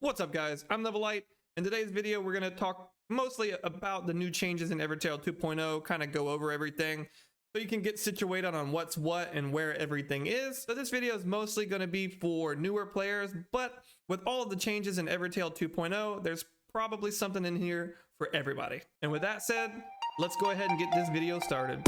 What's up, guys? I'm Levelite. In today's video, we're going to talk mostly about the new changes in Evertale 2.0, kind of go over everything so you can get situated on what's what and where everything is. So this video is mostly going to be for newer players, but with all of the changes in Evertale 2.0, there's probably something in here for everybody. And with that said, let's go ahead and get this video started.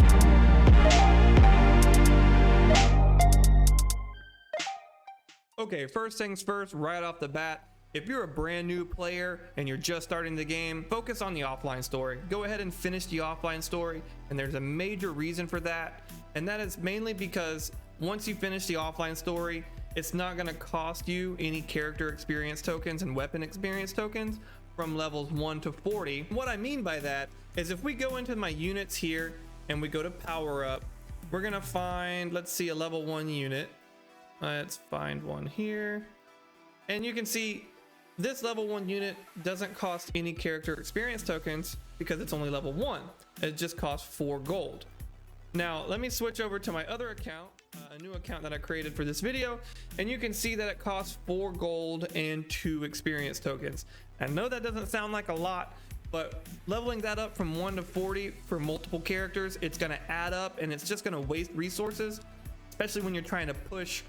Okay, first things first, right off the bat, if you're a brand new player and you're just starting the game, focus on the offline story. Go ahead and finish the offline story, and there's a major reason for that, and that is mainly because once you finish the offline story, it's not going to cost you any character experience tokens and weapon experience tokens from levels 1 to 40. What I mean by that is if we go into my units here and we go to power up, we're going to find, let's see, a level 1 unit. Let's find one here, and you can see this level 1 unit doesn't cost any character experience tokens because it's only level 1. It just costs 4 gold. Now let me switch over to my other account, a new account that I created for this video, and you can see that it costs 4 gold and 2 experience tokens. I know that doesn't sound like a lot, but leveling that up from 1 to 40 for multiple characters, it's going to add up, and it's just going to waste resources, especially when you're trying to push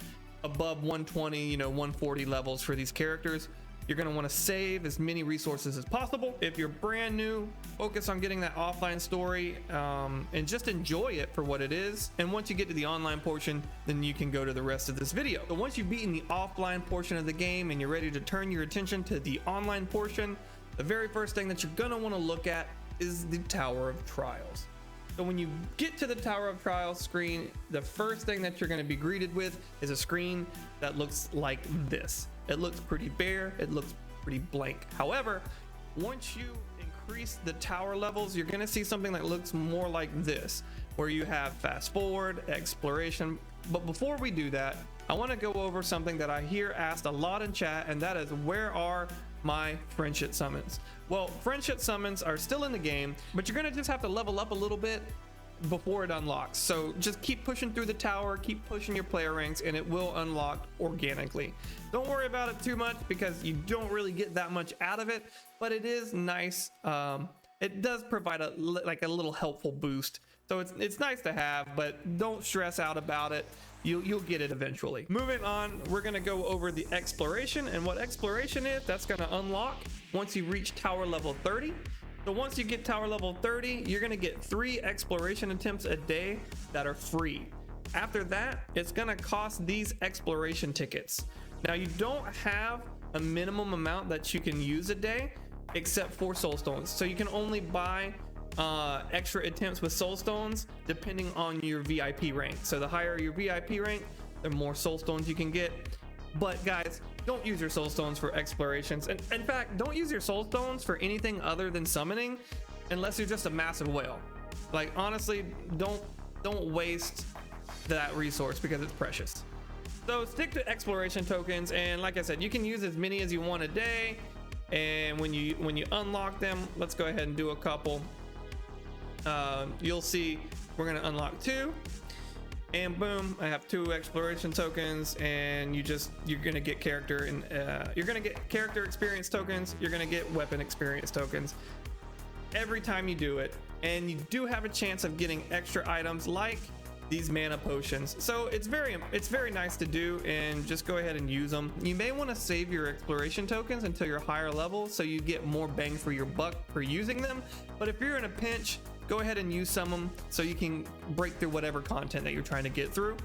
above 120, 140 levels for these characters. You're going to want to save as many resources as possible. If you're brand new, focus on getting that offline story and just enjoy it for what it is. And once you get to the online portion, then you can go to the rest of this video. So once you've beaten the offline portion of the game and you're ready to turn your attention to the online portion, the very first thing that you're going to want to look at is the Tower of Trials. So when you get to the Tower of Trials screen, the first thing that you're going to be greeted with is a screen that looks like this. It looks pretty bare, it looks pretty blank. However, once you increase the tower levels, you're going to see something that looks more like this, where you have fast forward, exploration. But before we do that, I want to go over something that I hear asked a lot in chat, and that is, where are my friendship summons? Well, friendship summons are still in the game, but you're going to just have to level up a little bit before it unlocks. So just keep pushing through the tower, keep pushing your player ranks, and it will unlock organically. Don't worry about it too much because you don't really get that much out of it, but it is nice. It does provide a little helpful boost. So it's nice to have, but don't stress out about it. You'll get it eventually. Moving on, we're gonna go over the exploration, and what exploration is, that's gonna unlock once you reach tower level 30. So once you get tower level 30, you're gonna get 3 exploration attempts a day that are free. After that, it's gonna cost these exploration tickets. Now you don't have a minimum amount that you can use a day except for soul stones. So you can only buy extra attempts with soul stones depending on your VIP rank. So the higher your VIP rank, the more soul stones you can get. But guys, don't use your soul stones for explorations, and in fact, don't use your soul stones for anything other than summoning unless you're just a massive whale. Like, honestly, don't waste that resource because it's precious. So stick to exploration tokens, and like I said, you can use as many as you want a day. And when you unlock them, let's go ahead and do a couple. You'll see we're gonna unlock 2, and boom, I have 2 exploration tokens, and you're gonna get character experience tokens. You're gonna get weapon experience tokens every time you do it, and you do have a chance of getting extra items like these mana potions. So it's very nice to do, and just go ahead and use them. You may want to save your exploration tokens until you're higher level so you get more bang for your buck for using them. But if you're in a pinch, go ahead and use some of them so you can break through whatever content that you're trying to get through.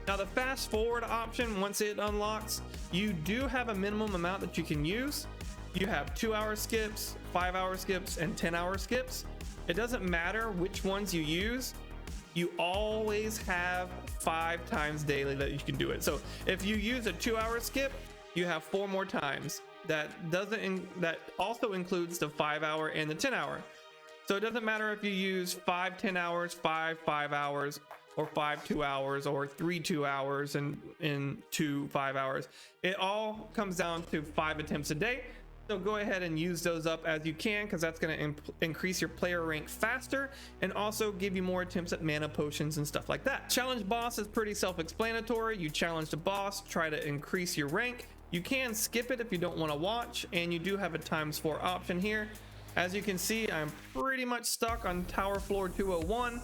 Now the fast forward option, once it unlocks, you do have a minimum amount that you can use. You have 2-hour skips, 5-hour skips, and 10-hour skips. It doesn't matter which ones you use. You always have 5 times daily that you can do it. So if you use a 2-hour skip, you have 4 more times. That also includes the 5-hour and the 10-hour. So it doesn't matter if you use 5 10 hours, 5 hours, or 5 2 hours, or 3 2 hours, and 2 5 hours. It all comes down to 5 attempts a day. So go ahead and use those up as you can, because that's going to increase your player rank faster and also give you more attempts at mana potions and stuff like that. Challenge boss is pretty self-explanatory. You challenge the boss, try to increase your rank. You can skip it if you don't want to watch, and you do have a ×4 option here. As you can see, I'm pretty much stuck on tower floor 201,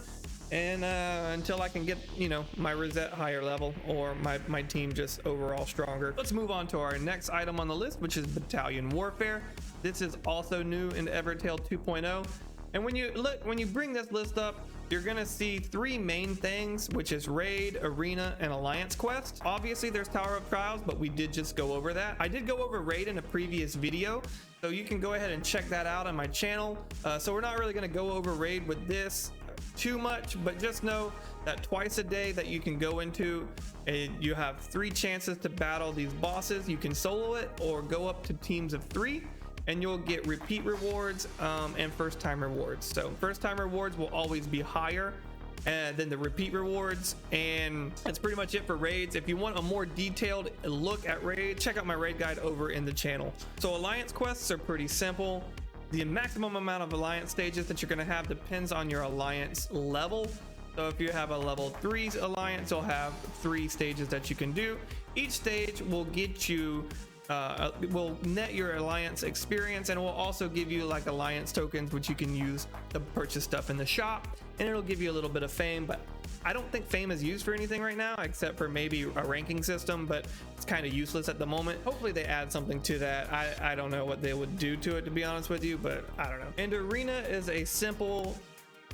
and until I can get, you know, my Rosette higher level, or my team just overall stronger. Let's move on to our next item on the list, which is Battalion Warfare. This is also new in Evertale 2.0. And when you bring this list up, you're gonna see 3 main things, which is raid, arena, and alliance quest. Obviously there's Tower of Trials, but we did just go over that. I did go over raid in a previous video, so you can go ahead and check that out on my channel. So we're not really gonna go over raid with this too much, but just know that twice a day that you can go into, you have 3 chances to battle these bosses. You can solo it or go up to teams of 3, and you'll get repeat rewards and first time rewards. So first time rewards will always be higher than the repeat rewards, and that's pretty much it for raids. If you want a more detailed look at raid, check out my raid guide over in the channel. So alliance quests are pretty simple. The maximum amount of alliance stages that you're going to have depends on your alliance level. So if you have a level 3 alliance, you'll have 3 stages that you can do. Each stage will get you will net your alliance experience, and it will also give you like alliance tokens, which you can use to purchase stuff in the shop, and it'll give you a little bit of fame. But I don't think fame is used for anything right now, except for maybe a ranking system, but it's kind of useless at the moment. Hopefully they add something to that. I don't know what they would do to it, to be honest with you, but I don't know. And arena is a simple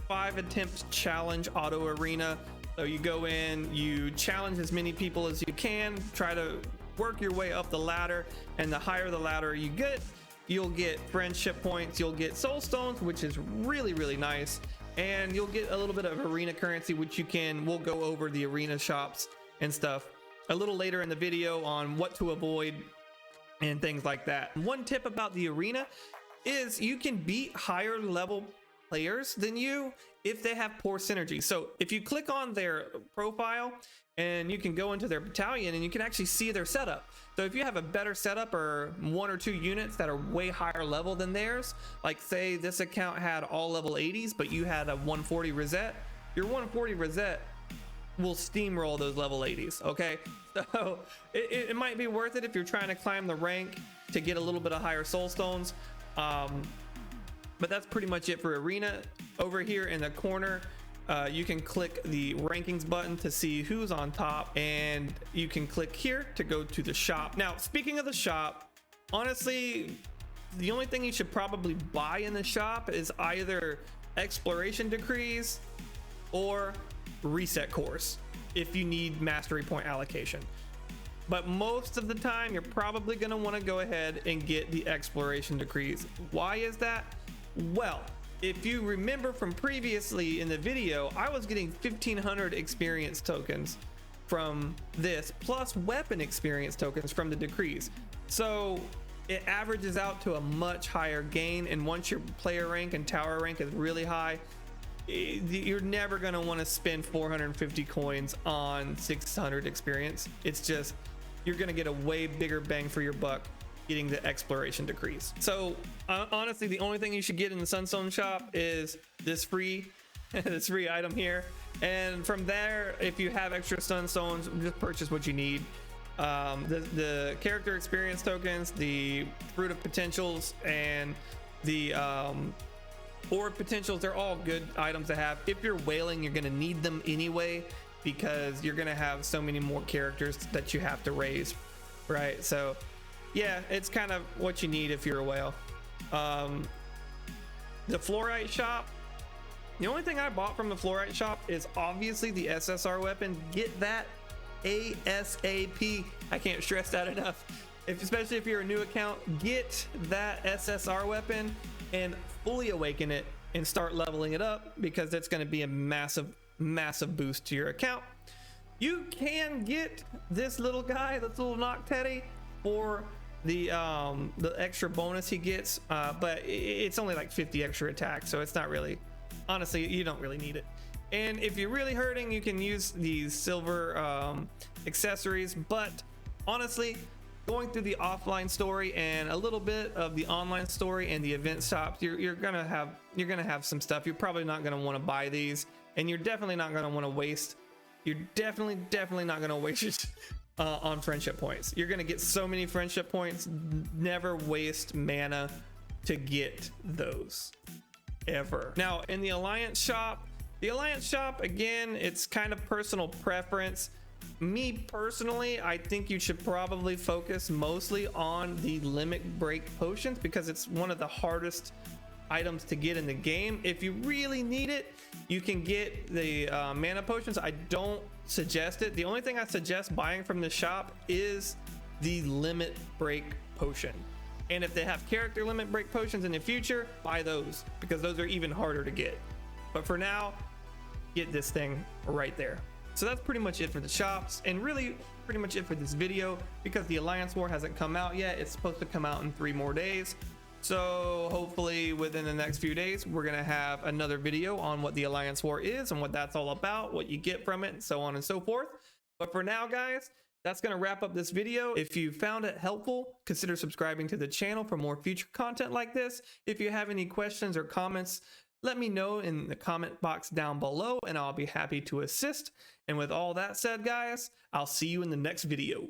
5 attempts challenge auto arena. So you go in, you challenge as many people as you can, try to work your way up the ladder, and the higher the ladder you get, you'll get friendship points, you'll get soul stones, which is really nice, and you'll get a little bit of arena currency, which we'll go over the arena shops and stuff a little later in the video on what to avoid and things like that. One tip about the arena is you can beat higher level players than you if they have poor synergy. So if you click on their profile, and you can go into their battalion, and you can actually see their setup. So if you have a better setup, or 1 or 2 units that are way higher level than theirs, like say this account had all level 80s, but you had a 140 Rosette, your 140 Rosette will steamroll those level 80s, okay? So it might be worth it if you're trying to climb the rank to get a little bit of higher soul stones. But that's pretty much it for arena. Over here in the corner, you can click the rankings button to see who's on top, and you can click here to go to the shop. Now, speaking of the shop, honestly, the only thing you should probably buy in the shop is either exploration decrees or reset course if you need mastery point allocation. But most of the time, you're probably going to want to go ahead and get the exploration decrees. Why is that? Well, if you remember from previously in the video, I was getting 1,500 experience tokens from this, plus weapon experience tokens from the decrees. So it averages out to a much higher gain, and once your player rank and tower rank is really high, you're never going to want to spend 450 coins on 600 experience. It's just, you're going to get a way bigger bang for your buck getting the exploration decrees. So honestly, the only thing you should get in the Sunstone shop is this free this free item here, and from there, if you have extra Sunstones, just purchase what you need. The character experience tokens, the fruit of potentials, and the orb potentials, they're all good items to have. If you're whaling, you're going to need them anyway, because you're going to have so many more characters that you have to raise, right? So yeah, it's kind of what you need if you're a whale. The fluorite shop, the only thing I bought from the fluorite shop is obviously the SSR weapon. Get that ASAP. I can't stress that enough. Especially if you're a new account, get that SSR weapon and fully awaken it and start leveling it up, because that's going to be a massive boost to your account. You can get this little guy, this little Knock Teddy, for the extra bonus he gets, but it's only like 50 extra attacks, so it's not really, honestly, you don't really need it. And if you're really hurting, you can use these silver accessories, but honestly, going through the offline story and a little bit of the online story and the event shops, you're gonna have some stuff. You're probably not gonna want to buy these, and you're definitely not gonna want to waste. You're definitely not gonna waste on friendship points. You're gonna get so many friendship points. Never waste mana to get those, ever. Now in the Alliance shop, again, it's kind of personal preference. Me personally, I think you should probably focus mostly on the limit break potions because it's one of the hardest items to get in the game. If you really need it, you can get the mana potions. I don't suggest it. The only thing I suggest buying from the shop is the limit break potion. And if they have character limit break potions in the future, buy those because those are even harder to get. But for now, get this thing right there. So that's pretty much it for the shops, and really pretty much it for this video because the Alliance War hasn't come out yet. It's supposed to come out in 3 more days. So hopefully within the next few days, we're gonna have another video on what the Alliance War is and what that's all about, what you get from it, and so on and so forth. But for now, guys, that's gonna wrap up this video. If you found it helpful, consider subscribing to the channel for more future content like this. If you have any questions or comments, let me know in the comment box down below and I'll be happy to assist. And with all that said, guys, I'll see you in the next video.